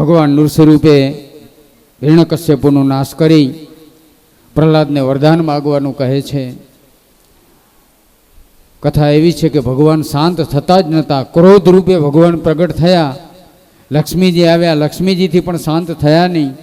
ભગવાન નૃસ્વરૂપે હિરણ્યકશ્યપુનો નાશ કરી પ્રહલાદને વરદાન માગવાનું કહે છે. કથા એવી છે કે ભગવાન શાંત થતા જ નહોતા, ક્રોધ રૂપે ભગવાન પ્રગટ થયા. લક્ષ્મીજી આવ્યા, લક્ષ્મીજીથી પણ શાંત થયા નહીં.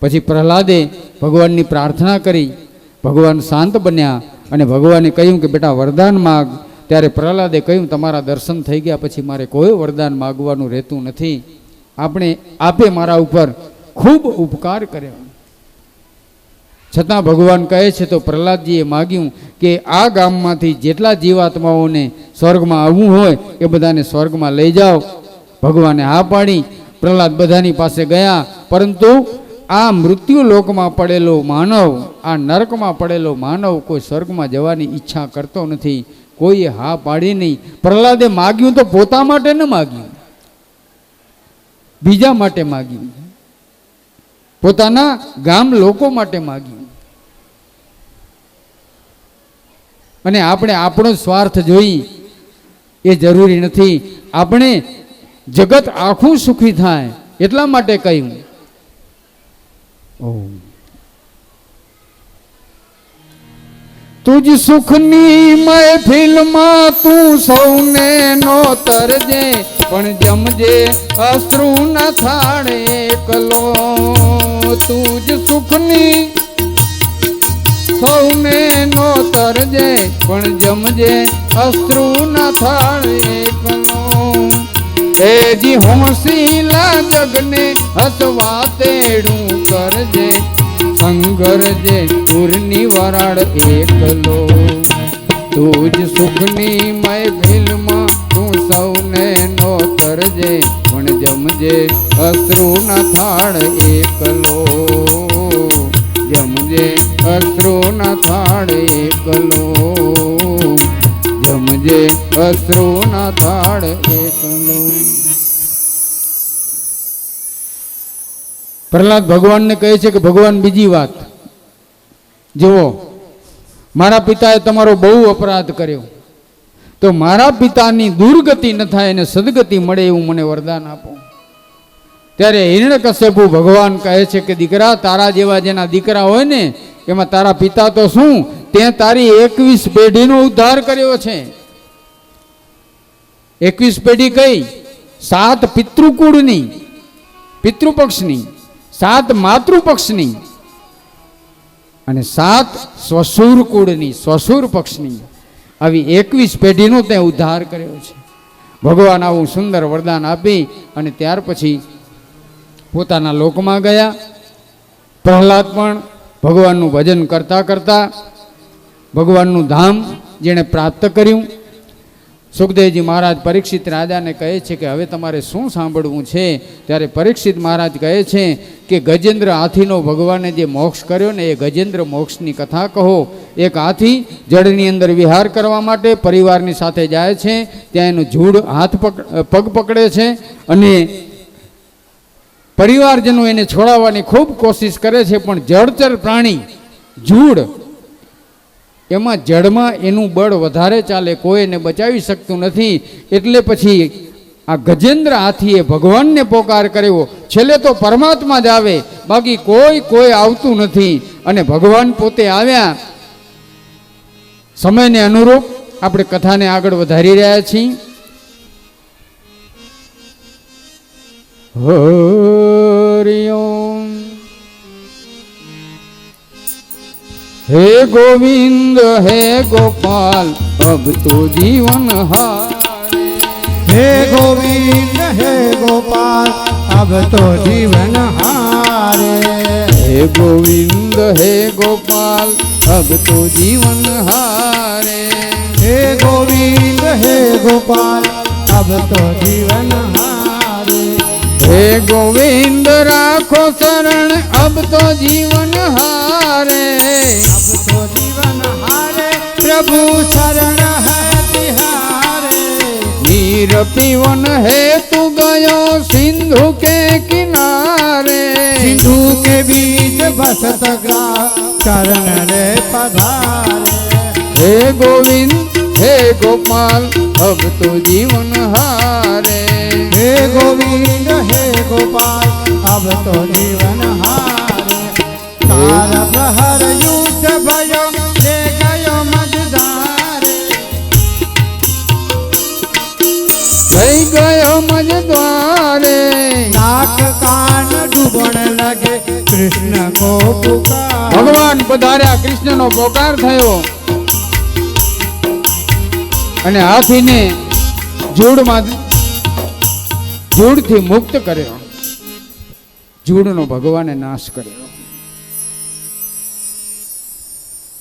પછી પ્રહલાદે ભગવાનની પ્રાર્થના કરી, ભગવાન શાંત બન્યા અને ભગવાને કહ્યું કે બેટા વરદાન માગ. ત્યારે પ્રહલાદે કહ્યું તમારા દર્શન થઈ ગયા પછી મારે કોઈ વરદાન માગવાનું રહેતું નથી. આપે મારા ઉપર ખૂબ ઉપકાર કર્યો. છતાં ભગવાન કહે છે તો પ્રહલાદજીએ માગ્યું કે આ ગામમાંથી જેટલા જીવાત્માઓને સ્વર્ગમાં આવવું હોય એ બધાને સ્વર્ગમાં લઈ જાઓ. ભગવાને હા પાડી. પ્રહલાદ બધાની પાસે ગયા, પરંતુ આ મૃત્યુ લોકમાં પડેલો માનવ, આ નરકમાં પડેલો માનવ કોઈ સ્વર્ગમાં જવાની ઈચ્છા કરતો નથી. કોઈએ હા પાડી નહીં. પ્રહલાદે માગ્યું તો પોતા માટે ન માગ્યું, બીજા માટે માગ્યું, પોતાના ગામ લોકો માટે માગ્યું. અને આપણે આપણો સ્વાર્થ જોઈ એ જરૂરી નથી. આપણે જગત આખું સુખી થાય એટલા માટે કહ્યું. તુજ સુખની મહેફિલમાં તું સૌને નો તરજે, પણ જમજે અશ્રુ ન થાળે એકલો. તુજ સુખની સૌને નો તરજે, પણ જમજે અશ્રુ ન થાળે એકલો. હેજી હોંસીલા જગને હસવા તેડું કરજે, સંગરજે પૂરની વરાળ એકલો. તુજ સુખની મહેફિલમાં તું સૌને નો તરજે, પણ જમજે અશ્રુ ન થાળ એકલો. જમજે અશ્રુ ન થાળ એકલો. જમજે અશ્રુ ન થાળ એકલો. પ્રહલાદ ભગવાનને કહે છે કે ભગવાન બીજી વાત જુઓ, મારા પિતાએ તમારો બહુ અપરાધ કર્યો, તો મારા પિતાની દુર્ગતિ ન થાય અને સદગતિ મળે એવું મને વરદાન આપો. ત્યારે હિરણ્યકશ્યપુ ભગવાન કહે છે કે દીકરા, તારા જેવા જેના દીકરા હોય ને એમાં તારા પિતા તો શું, તે તારી 21 પેઢીનો ઉદ્ધાર કર્યો છે. 21 પેઢી કઈ? 7 પિતૃકુળની, પિતૃપક્ષની, 7 માતૃપક્ષની અને 7 સ્વસુર કુળની, સ્વસુર પક્ષની, આવી 21 પેઢીનો તે ઉદ્ધાર કર્યો છે. ભગવાન આવું સુંદર વરદાન આપી અને ત્યાર પછી પોતાના લોકમાં ગયા. પ્રહલાદ પણ ભગવાનનું ભજન કરતા કરતા ભગવાનનું ધામ જેણે પ્રાપ્ત કર્યું. સુખદેવજી મહારાજ પરીક્ષિત રાજાને કહે છે કે હવે તમારે શું સાંભળવું છે? ત્યારે પરીક્ષિત મહારાજ કહે છે કે ગજેન્દ્ર હાથીનો ભગવાને જે મોક્ષ કર્યો ને એ ગજેન્દ્ર મોક્ષની કથા કહો. એક હાથી જળની અંદર વિહાર કરવા માટે પરિવારની સાથે જાય છે, ત્યાં એનું ઝૂડ પગ પકડે છે અને પરિવારજનો એને છોડાવવાની ખૂબ કોશિશ કરે છે, પણ જળચર પ્રાણી ઝૂડ એમાં જળમાં એનું બળ વધારે ચાલે, કોઈ એને બચાવી શકતું નથી. એટલે પછી આ ગજેન્દ્ર હાથીએ ભગવાનને પોકાર કર્યો. છેલ્લે તો પરમાત્મા જ આવે, બાકી કોઈ આવતું નથી. અને ભગવાન પોતે આવ્યા. સમયને અનુરૂપ આપણે કથાને આગળ વધારી રહ્યા છીએ. હરિ ઓમ. हे गोविंद हे गोपाल अब तो जीवन हारे. हे गोविंद हे गोपाल अब तो जीवन हारे. हे गोविंद हे गोपाल अब तो जीवन हारे. हे गोविंद हे गोपाल अब तो जीवन हारे. हे गोविंद राखो शरण अब तो जीवन हारे. अब तो जीवन हारे प्रभु शरण है तिहारे. नीर पीवन है तू गयो सिंधु के किनारे. सिंधु के बीच बसत चरण रे पधारे. हे गोविंद हे गोपाल अब तो जीवन हारे. हे गोविंद हे गोपाल अब तो जीवन हारे तार प्रहर युद्ध भयो ले गयो मझधारे થઈ ગયો મજદ્વારે नाक कान डूबण लगे कृष्ण को पुकार ભગવાન પધાર્યા, કૃષ્ણનો પોકાર થયો અને હાથીને જૂડથી મુક્ત કર્યો, જૂડનો ભગવાને નાશ કર્યો.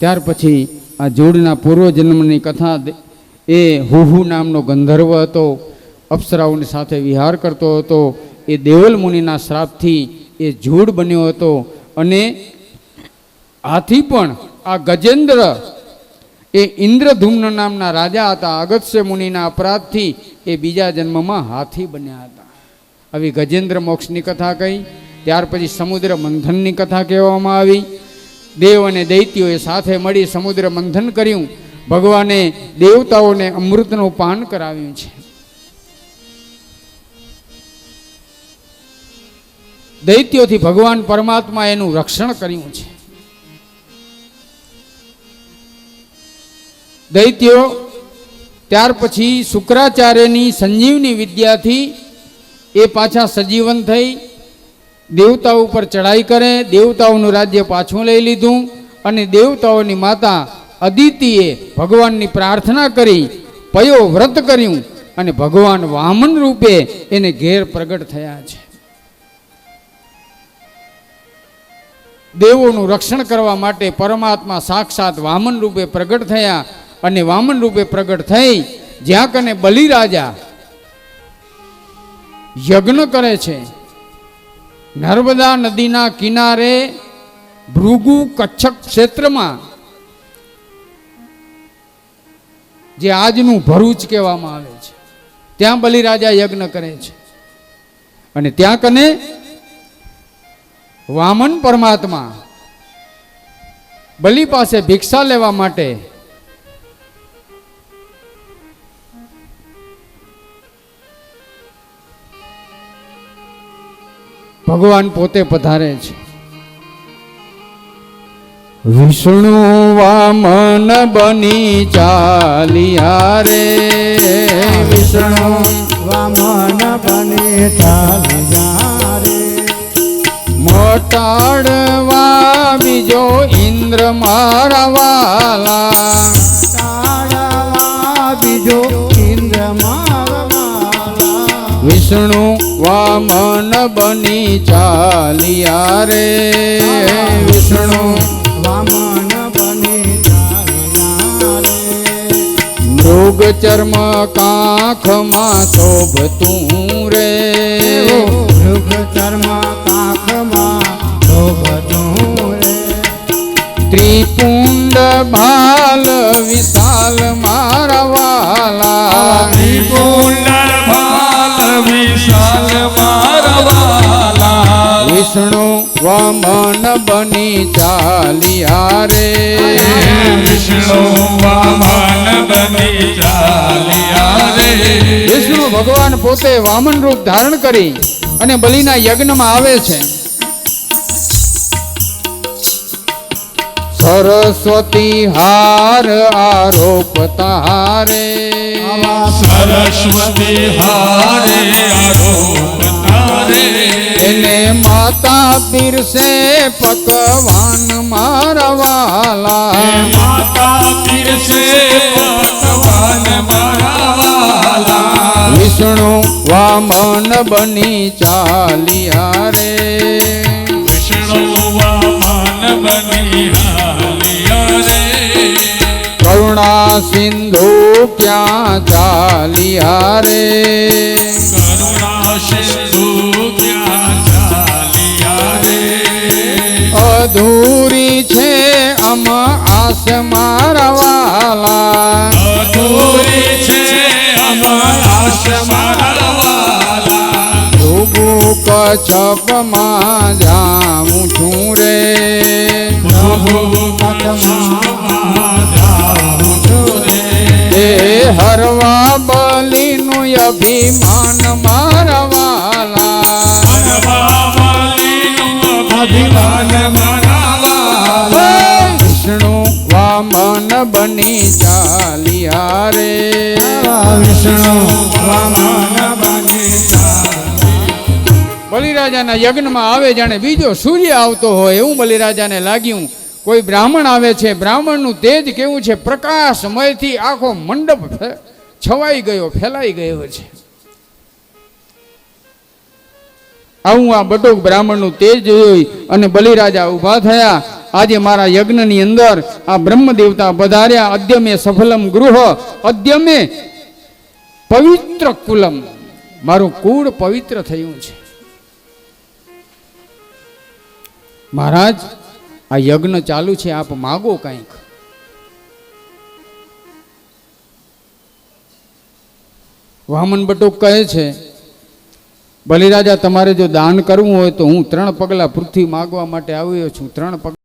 ત્યાર પછી આ જૂડના પૂર્વજન્મની કથા એ હુહુ નામનો ગંધર્વ હતો, અપ્સરાઓની સાથે વિહાર કરતો હતો. એ દેવલ મુનિના શ્રાપથી એ જૂડ બન્યો હતો અને આથી પણ આ ગજેન્દ્ર એ ઇન્દ્રધૂમ્ન નામના રાજા હતા. અગસ્ત્ય મુનિના અપરાધથી એ બીજા જન્મમાં હાથી બન્યા હતા. આવી ગજેન્દ્ર મોક્ષની કથા કહી. ત્યાર પછી સમુદ્ર મંથનની કથા કહેવામાં આવી. દેવ અને દૈત્યોએ સાથે મળી સમુદ્ર મંથન કર્યું. ભગવાને દેવતાઓને અમૃતનું પાન કરાવ્યું છે. દૈત્યોથી ભગવાન પરમાત્મા એનું રક્ષણ કર્યું છે. દૈત્યો ત્યાર પછી શુક્રાચાર્યની સંજીવની વિદ્યાથી એ પાછા સજીવન થઈ દેવતાઓ ઉપર ચડાઈ કરે. દેવતાઓનું રાજ્ય પાછું લઈ લીધું અને દેવતાઓની માતા અદિતિએ ભગવાનની પ્રાર્થના કરી, પયો વ્રત કર્યું અને ભગવાન વામન રૂપે એને ઘેર પ્રગટ થયા છે. દેવોનું રક્ષણ કરવા માટે પરમાત્મા સાક્ષાત વામન રૂપે પ્રગટ થયા અને વામન રૂપે પ્રગટ થઈ જ્યાં કને બલિરાજા યજ્ઞ કરે છે, નર્મદા નદીના કિનારે ભૃગુ કચ્છક ક્ષેત્રમાં, જે આજનું ભરૂચ કહેવામાં આવે છે, ત્યાં બલિરાજા યજ્ઞ કરે છે. અને ત્યાં કને વામન પરમાત્મા બલિ પાસે ભિક્ષા લેવા માટે ભગવાન પોતે પધારે છે. વિષ્ણુ વામન બની ચાલિયા રે, વિષ્ણુ વામન બની ચાલિયા રે, મોટાડવા બીજો ઇન્દ્ર મારા વાલા, તાળવા બીજો ઇન્દ્ર મારવાલા, વિષ્ણુ વામન બની ચાલિયા રે, વિષ્ણુ વામન બની ચાલિયા રે, મૃગ ચર્મ કાંખમાં શોભતું રે, મૃગ ચર્મ કાંખમાં શોભતું રે, ત્રિપુંડ ભાલ વિશાલ મારા વાલા, ત્રિપુંડ ભાલ વિશાલ મારા વાલા, વિષ્ણુ વામન બની ચાલિયા રે, વિષ્ણુ વામન બની ચાલિયા રે, વિષ્ણુ ભગવાન પોતે વામન રૂપ ધારણ કરી અને બલિના યજ્ઞમાં આવે છે. સરસ્વતી હાર આરોપતા રે, સરસ્વતી હારે આરોપતા રે, એને માતા પીરસે પકવાન મારા વાલા, માતા પીરસે પકવાન મારા વાલા, વિષ્ણુ વામન બની ચાલિયા રે, વિષ્ણુ વામન બની હાલિયા રે, કરુણા સિંધુ ક્યાં ચાલિયા રે, કરુણા સિંધુ ક્યાં ચાલિયા રે, અધૂરી છે અમ આસ મારા વાલા, અધૂરી છે અમારા મારા વાલા, ભૃગુ કચ્છપમાં જાઉં છું રે, પ્રભુ કથમાં જાઉં છું રે, એ હરવા બલિનું અભિમાન મારા વાલા, હરવા બની ચાલિયા રે વિષ્ણુ વામન બની બલિરાજાના યજ્ઞમાં આવે જાણે બીજો સૂર્ય આવતો હોય એવું બલિરાજાને લાગ્યું. કોઈ બ્રાહ્મણ આવે છે, બ્રાહ્મણનું તેજ કેવું છે, પ્રકાશમયથી આખો મંડપ છવાઈ ગયો, ફેલાઈ ગયો છે. આવું આ બટુક બ્રાહ્મણનું તેજ જોઈ અને બલિરાજા ઊભા થયા. આજે મારા યજ્ઞની અંદર આ બ્રહ્મ દેવતા પધાર્યા. અદ્યમે સફલમ ગૃહ અદ્યમે પવિત્ર કુલમ, મારું કુળ પવિત્ર થયું છે. મહારાજ આ યજ્ઞ ચાલુ છે, આપ માગો કંઈક. વામન બટુક કહે છે, બલિરાજા તમારે જો દાન કરવું હોય તો હું 3 પગલા પૃથ્વી માગવા માટે આવ્યો છું. 3 પગલા